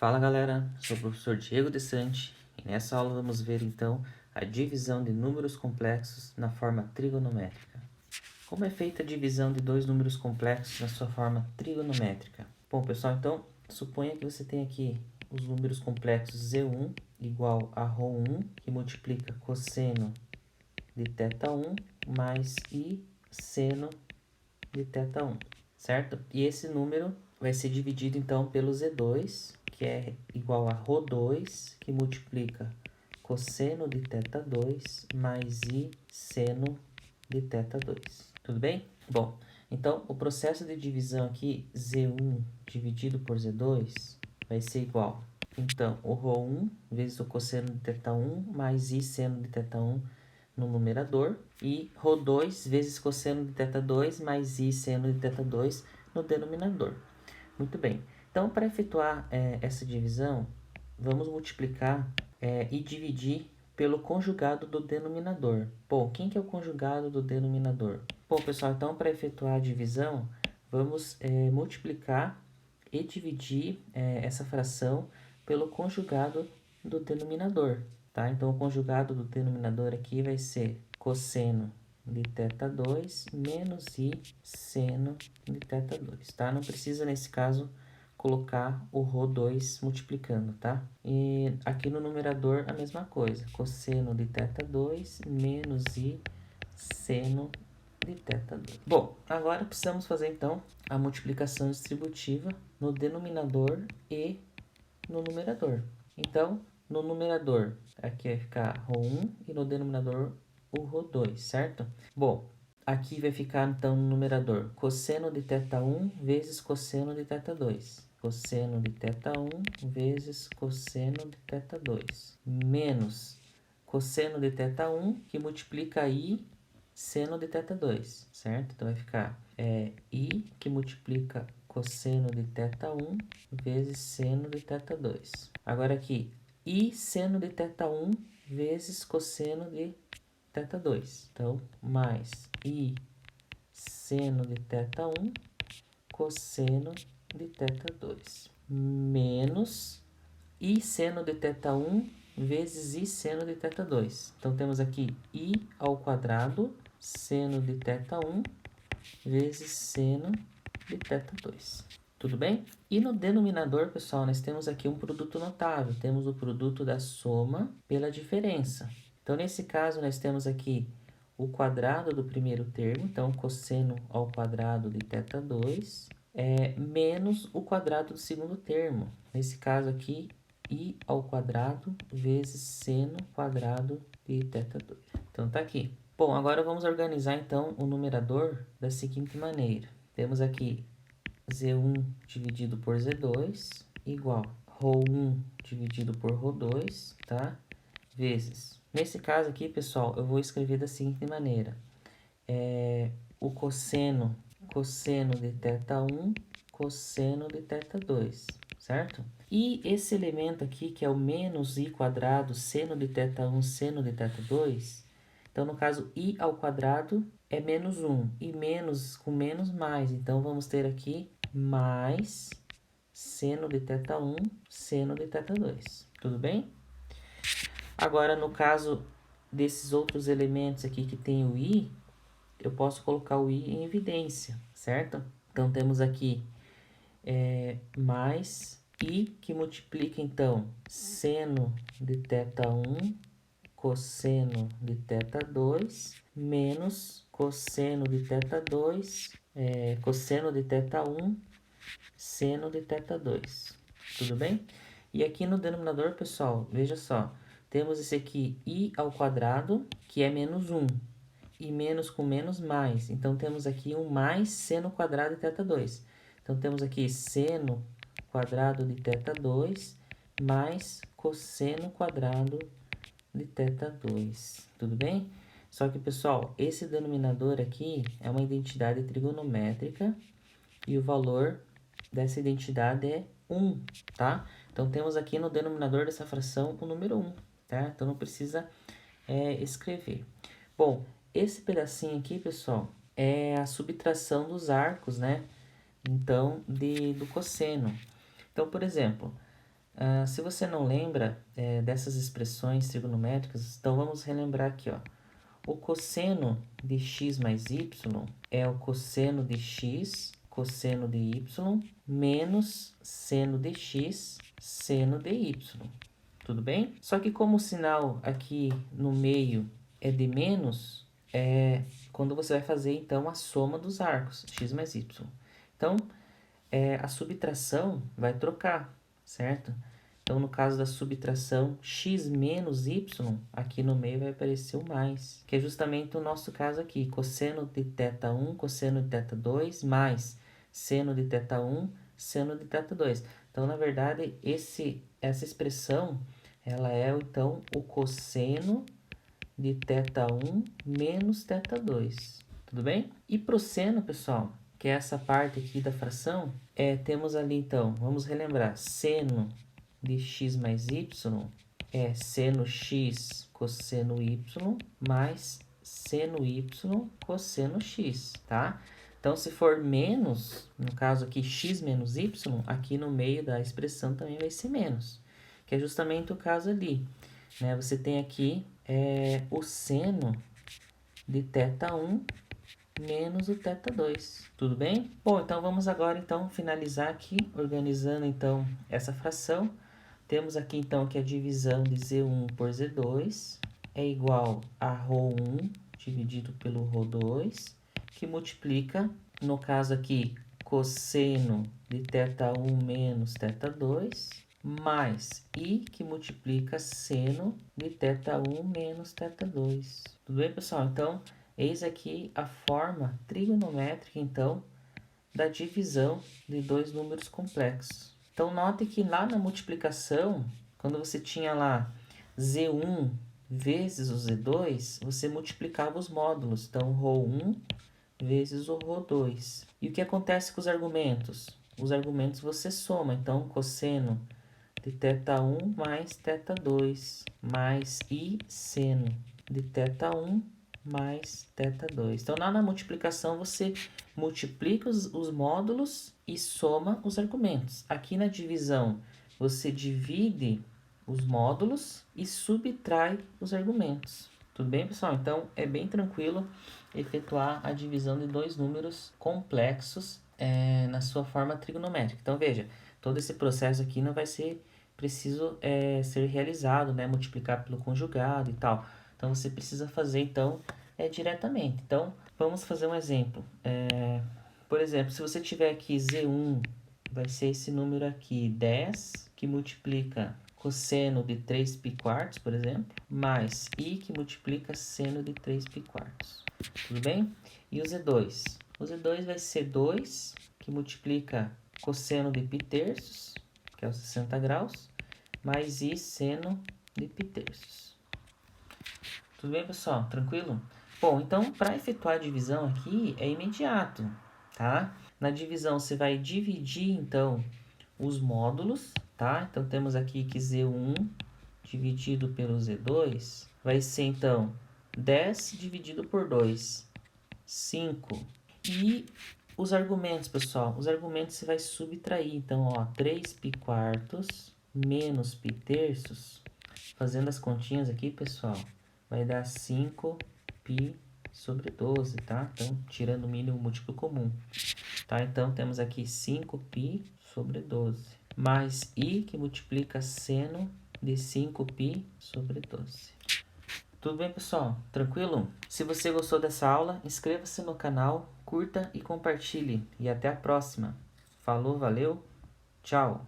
Fala galera, sou o professor Diego Desante e nessa aula vamos ver então a divisão de números complexos na forma trigonométrica. Como é feita a divisão de dois números complexos na sua forma trigonométrica? Bom pessoal, então suponha que você tem aqui os números complexos Z1 igual a Rho1, que multiplica cosseno de θ1 mais I seno de θ1, certo? E esse número vai ser dividido então pelo Z2, que é igual a Rho2, que multiplica cosseno de θ2 mais I seno de θ2. Tudo bem? Bom, então o processo de divisão aqui, Z1 dividido por Z2, vai ser igual. Então, o Rho1 vezes o cosseno de θ1 mais I seno de θ1 no numerador e Rho2 vezes cosseno de θ2 mais I seno de θ2 no denominador. Muito bem. Então, para efetuar essa divisão, vamos multiplicar e dividir pelo conjugado do denominador. Bom, quem que é o conjugado do denominador? Bom, pessoal, então para efetuar a divisão, vamos multiplicar e dividir essa fração pelo conjugado do denominador, tá? Então, o conjugado do denominador aqui vai ser cosseno de θ2 menos I seno de θ2, tá? Não precisa, nesse caso, colocar o Rho2 multiplicando, tá? E aqui no numerador, a mesma coisa. Cosseno de θ2 menos I seno de θ2. Bom, agora precisamos fazer, então, a multiplicação distributiva no denominador e no numerador. Então, no numerador, aqui vai ficar Rho1 e no denominador o Rho2, certo? Bom, aqui vai ficar então no numerador cosseno de θ1 vezes cosseno de θ2. Cosseno de θ1 vezes cosseno de θ2. Menos cosseno de θ1 que multiplica I seno de θ2, certo? Então vai ficar I que multiplica cosseno de θ1 vezes seno de θ2. Agora aqui, I seno de θ1 vezes cosseno de θ2. Então, mais I seno de θ1 cosseno de θ2. Menos I seno de θ1 vezes I seno de θ2. Então, temos aqui I ao quadrado seno de θ1 vezes seno de θ2. Tudo bem? E no denominador, pessoal, nós temos aqui um produto notável. Temos o produto da soma pela diferença. Então, nesse caso, nós temos aqui o quadrado do primeiro termo. Então, cosseno ao quadrado de θ2 menos o quadrado do segundo termo. Nesse caso aqui, I ao quadrado vezes seno quadrado de θ2. Então, tá aqui. Bom, agora vamos organizar, então, o numerador da seguinte maneira. Temos aqui Z1 dividido por Z2 igual Rho1 dividido por Rho2, tá? Vezes. Nesse caso aqui, pessoal, eu vou escrever da seguinte maneira. O cosseno de θ1, cosseno de θ2, certo? E esse elemento aqui, que é o menos I quadrado seno de θ1, seno de θ2, então, no caso, I ao quadrado é menos 1. E menos com menos mais. Então, vamos ter aqui mais seno de θ1, seno de θ2. Tudo bem? Agora, no caso desses outros elementos aqui que tem o I, eu posso colocar o I em evidência, certo? Então, temos aqui mais I que multiplica, então, seno de θ1 cosseno de θ2 menos cosseno de θ2, cosseno de θ1, seno de θ2. Tudo bem? E aqui no denominador, pessoal, veja só, temos esse aqui I ao quadrado, que é menos 1, e menos com menos mais. Então, temos aqui um mais seno quadrado de θ2. Então, temos aqui seno quadrado de θ2 mais cosseno quadrado de θ2, tudo bem? Só que, pessoal, esse denominador aqui é uma identidade trigonométrica e o valor dessa identidade é 1, tá? Então, temos aqui no denominador dessa fração o número 1, tá? Então, não precisa escrever. Bom, esse pedacinho aqui, pessoal, é a subtração dos arcos, né? Então, do cosseno. Então, por exemplo, Se você não lembra dessas expressões trigonométricas, então vamos relembrar aqui, ó. O cosseno de x mais y é o cosseno de x, cosseno de y, menos seno de x, seno de y. Tudo bem? Só que como o sinal aqui no meio é de menos, quando você vai fazer, então, a soma dos arcos, x mais y. Então, a subtração vai trocar, certo? Então, no caso da subtração x menos y, aqui no meio vai aparecer o mais, que é justamente o nosso caso aqui, cosseno de θ1, cosseno de θ2, mais seno de θ1, seno de θ2. Então, na verdade, essa expressão, ela é, então, o cosseno de θ1 menos θ2. Tudo bem? E para o seno, pessoal, que é essa parte aqui da fração, temos ali, então, vamos relembrar, seno de x mais y é seno x cosseno y mais seno y cosseno x, tá? Então, se for menos, no caso aqui x menos y, aqui no meio da expressão também vai ser menos, que é justamente o caso ali, né? Você tem aqui o seno de θ1 menos o θ2, tudo bem? Bom, então vamos agora então finalizar aqui, organizando então essa fração. Temos aqui então que a divisão de Z1 por Z2 é igual a ρ1 dividido pelo ρ2, que multiplica, no caso aqui, cosseno de θ1 menos θ2, mais I, que multiplica seno de θ1 menos θ2. Tudo bem, pessoal? Então, eis aqui a forma trigonométrica, então, da divisão de dois números complexos. Então, note que lá na multiplicação, quando você tinha lá Z1 vezes o Z2, você multiplicava os módulos. Então, ρ1 vezes o ρ2. E o que acontece com os argumentos? Os argumentos você soma. Então, cosseno de θ1 mais θ2, mais I seno de θ1 mais θ2. Então, lá na multiplicação, você multiplica os módulos e soma os argumentos. Aqui na divisão, você divide os módulos e subtrai os argumentos. Tudo bem, pessoal? Então, é bem tranquilo efetuar a divisão de dois números complexos na sua forma trigonométrica. Então, veja, todo esse processo aqui não vai ser preciso ser realizado, né? Multiplicar pelo conjugado e tal. Então, você precisa fazer, então, diretamente. Então, vamos fazer um exemplo. Por exemplo, se você tiver aqui Z1, vai ser esse número aqui, 10, que multiplica cosseno de 3π, por exemplo, mais I, que multiplica seno de 3π. Tudo bem? E o Z2? O Z2 vai ser 2, que multiplica cosseno de π3, que é os 60 graus, mais I seno de π3. Tudo bem, pessoal? Tranquilo? Bom, então, para efetuar a divisão aqui, é imediato, tá? Na divisão, você vai dividir, então, os módulos, tá? Então, temos aqui que Z1 dividido pelo Z2 vai ser, então, 10 dividido por 2, 5. E os argumentos, pessoal, os argumentos você vai subtrair. Então, ó, 3π menos π3, fazendo as continhas aqui, pessoal, vai dar 5π sobre 12, tá? Então, tirando o mínimo múltiplo comum, tá? Então, temos aqui 5π sobre 12, mais I, que multiplica seno de 5π sobre 12. Tudo bem, pessoal? Tranquilo? Se você gostou dessa aula, inscreva-se no canal, curta e compartilhe. E até a próxima. Falou, valeu, tchau!